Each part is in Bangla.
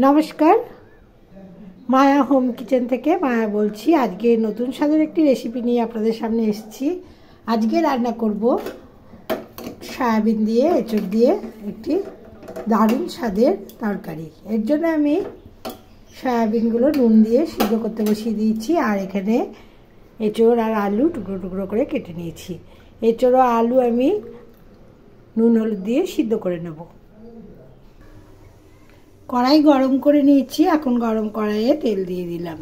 নমস্কার, মায়া হোম কিচেন থেকে মায়া বলছি। আজকে নতুন স্বাদের একটি রেসিপি নিয়ে আপনাদের সামনে এসেছি। আজকে রান্না করব সয়াবিন দিয়ে এঁচড় দিয়ে একটি দারুণ স্বাদের তরকারি। এর জন্য আমি সয়াবিনগুলো নুন দিয়ে সিদ্ধ করতে বসিয়ে দিয়েছি, আর এখানে এঁচড় আর আলু টুকরো টুকরো করে কেটে নিয়েছি। এঁচড় ও আলু আমি নুন হলুদ দিয়ে সিদ্ধ করে নেব। কড়াই গরম করে নিয়েছি। এখন গরম কড়াইয়ে তেল দিয়ে দিলাম।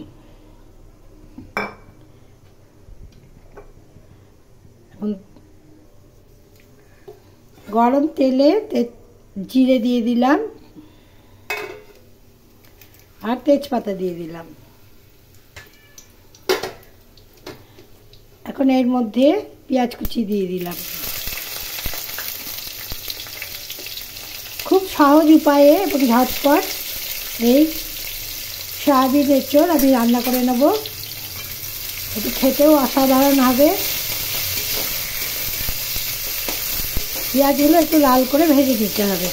এখন গরম তেলে জিরে দিয়ে দিলাম আর তেজপাতা দিয়ে দিলাম। এখন এর মধ্যে পেঁয়াজ কুচি দিয়ে দিলাম। খুব সহজ উপায়ে এবং ঝটপট এই সয়াবিন এঁচড় আমি রান্না করে নেব। এটি খেতেও অসাধারণ হবে। পেঁয়াজগুলো একটু লাল করে ভেজে নিতে হবে।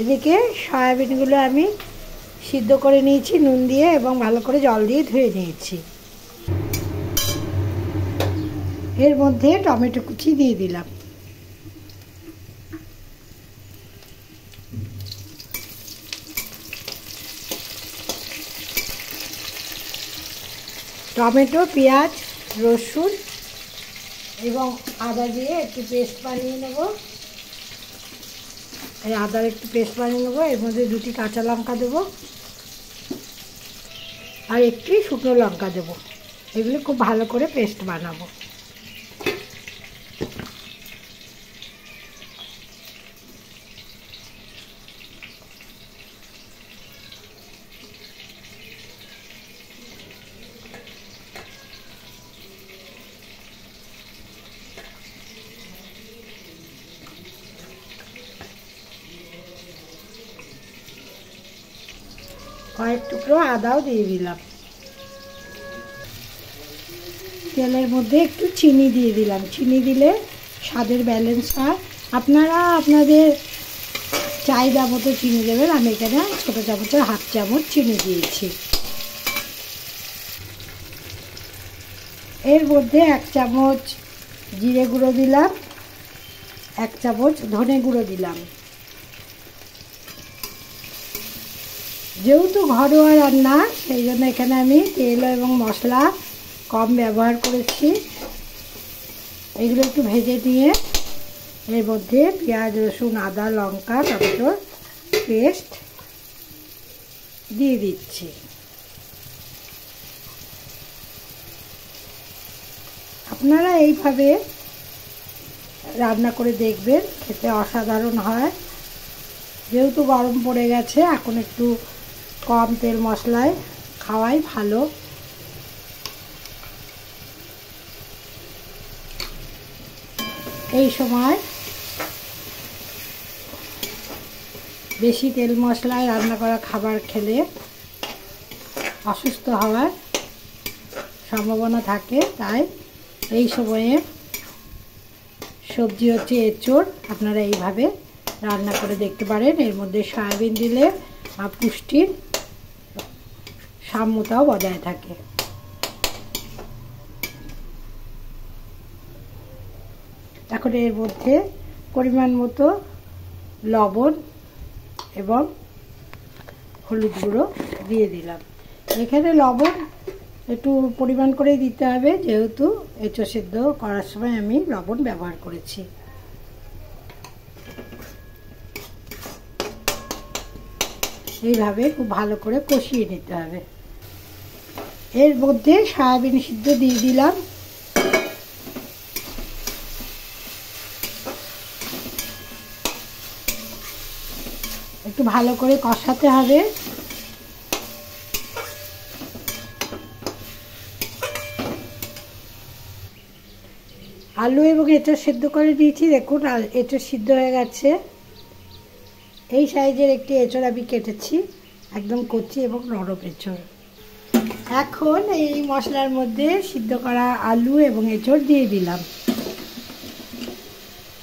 এদিকে সয়াবিনগুলো আমি সিদ্ধ করে নিয়েছি নুন দিয়ে এবং ভালো করে জল দিয়ে ধুয়ে নিয়েছি। এর মধ্যে টমেটো কুচি দিয়ে দিলাম। টমেটো, পেঁয়াজ, রসুন এবং আদা দিয়ে একটু পেস্ট বানিয়ে নেব। এই আদার একটু পেস্ট বানিয়ে নেবো। এর মধ্যে 2টি কাঁচা লঙ্কা দেবো আর একটি শুকনো লঙ্কা দেবো। এগুলো খুব ভালো করে পেস্ট বানাবো। কয়েক টুকরো আদাও দিয়ে দিলাম। তেলের মধ্যে একটু চিনি দিয়ে দিলাম। চিনি দিলে স্বাদের ব্যালেন্স হয়। আপনারা আপনাদের চাহিদা মতো চিনি দেবেন। আমি এখানে ছোটো চামচের হাফ চামচ চিনি দিয়েছি। এর মধ্যে 1 চামচ জিরে গুঁড়ো দিলাম, 1 চামচ ধনে গুঁড়ো দিলাম। যেহেতু ঘরোয়া রান্না, সেই জন্য এখানে আমি তেল এবং মশলা কম ব্যবহার করেছি। এগুলো একটু ভেজে নিয়ে এর মধ্যে পেঁয়াজ, রসুন, আদা, লঙ্কা, টমেটোর পেস্ট দিয়ে দিচ্ছি। আপনারা এইভাবে রান্না করে দেখবেন, খেতে অসাধারণ হয়। যেহেতু গরম পড়ে গেছে, এখন একটু কম তেল মশলায় খাওয়াই ভালো। এই সময় বেশি তেল মশলায় রান্না করা খাবার খেলে অসুস্থ হওয়ার সম্ভাবনা থাকে। তাই এই সময়ে সবজি হচ্ছে এঁচড়, আপনারা এইভাবে রান্না করে দেখতে পারেন। এর মধ্যে সয়াবিন দিলে পুষ্টির সাম্যতাও বজায় থাকে। এখন এর মধ্যে পরিমাণ মতো লবণ এবং হলুদ গুঁড়ো দিয়ে দিলাম। এখানে লবণ একটু পরিমাণ করেই দিতে হবে, যেহেতু এঁচড় সিদ্ধ করার সময় আমি লবণ ব্যবহার করেছি। এইভাবে খুব ভালো করে কষিয়ে নিতে হবে। এর মধ্যে সয়াবিন সিদ্ধ দিয়ে দিলাম। একটু ভালো করে কষাতে হবে। আলু এবং এঁচড় সিদ্ধ করে দিয়েছি। দেখুন এঁচড় সিদ্ধ হয়ে গেছে। এই সাইজের একটি এঁচড় আমি কেটেছি, একদম কচি এবং নরম এঁচড়। এখন এই মশলার মধ্যে সিদ্ধ করা আলু এবং এঁচড় দিয়ে দিলাম।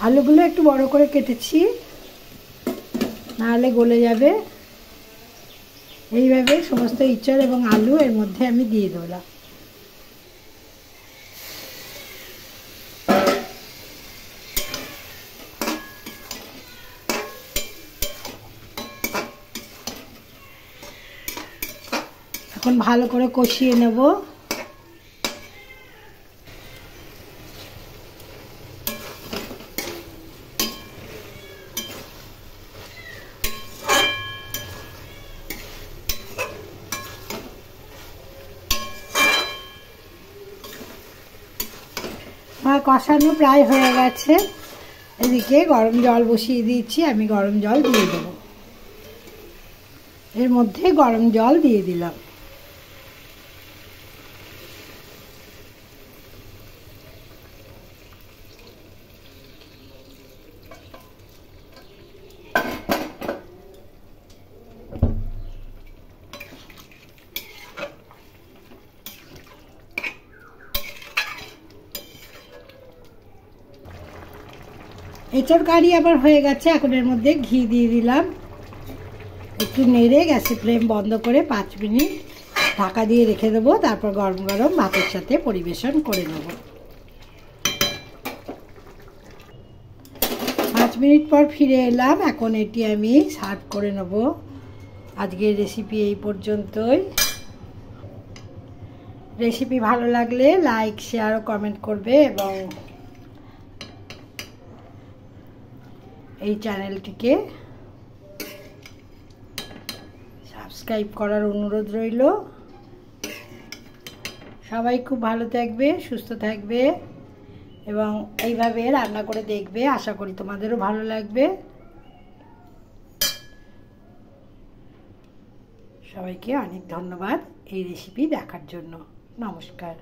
আলুগুলো একটু বড় করে কেটেছি। নাহলে গলে যাবে। এইভাবে সমস্ত ইঁচড় এবং আলু এর মধ্যে আমি দিয়ে দিলাম। এখন ভালো করে কষিয়ে নেব। আমার কষানো প্রায় হয়ে গেছে। এদিকে গরম জল বসিয়ে দিয়েছি, আমি গরম জল দিয়ে দেবো। এর মধ্যে গরম জল দিয়ে দিলাম। এঁচড় কারি আবার হয়ে গেছে। এখন এর মধ্যে ঘি দিয়ে দিলাম। একটু নেড়ে গ্যাসের ফ্লেম বন্ধ করে 5 মিনিট ঢাকা দিয়ে রেখে দেবো। তারপর গরম গরম ভাতের সাথে পরিবেশন করে নেব। 5 মিনিট পর ফিরে এলাম। এখন এটি আমি সার্ভ করে নেব। আজকের রেসিপি এই পর্যন্তই। রেসিপি ভালো লাগলে লাইক, শেয়ার ও কমেন্ট করবে এবং এই চ্যানেলটিকে সাবস্ক্রাইব করার অনুরোধ রইল। সবাই খুব ভালো থাকবে, সুস্থ থাকবে এবং এইভাবে রান্না করে দেখবে। আশা করি তোমাদেরও ভালো লাগবে। সবাইকে অনেক ধন্যবাদ এই রেসিপি দেখার জন্য। নমস্কার।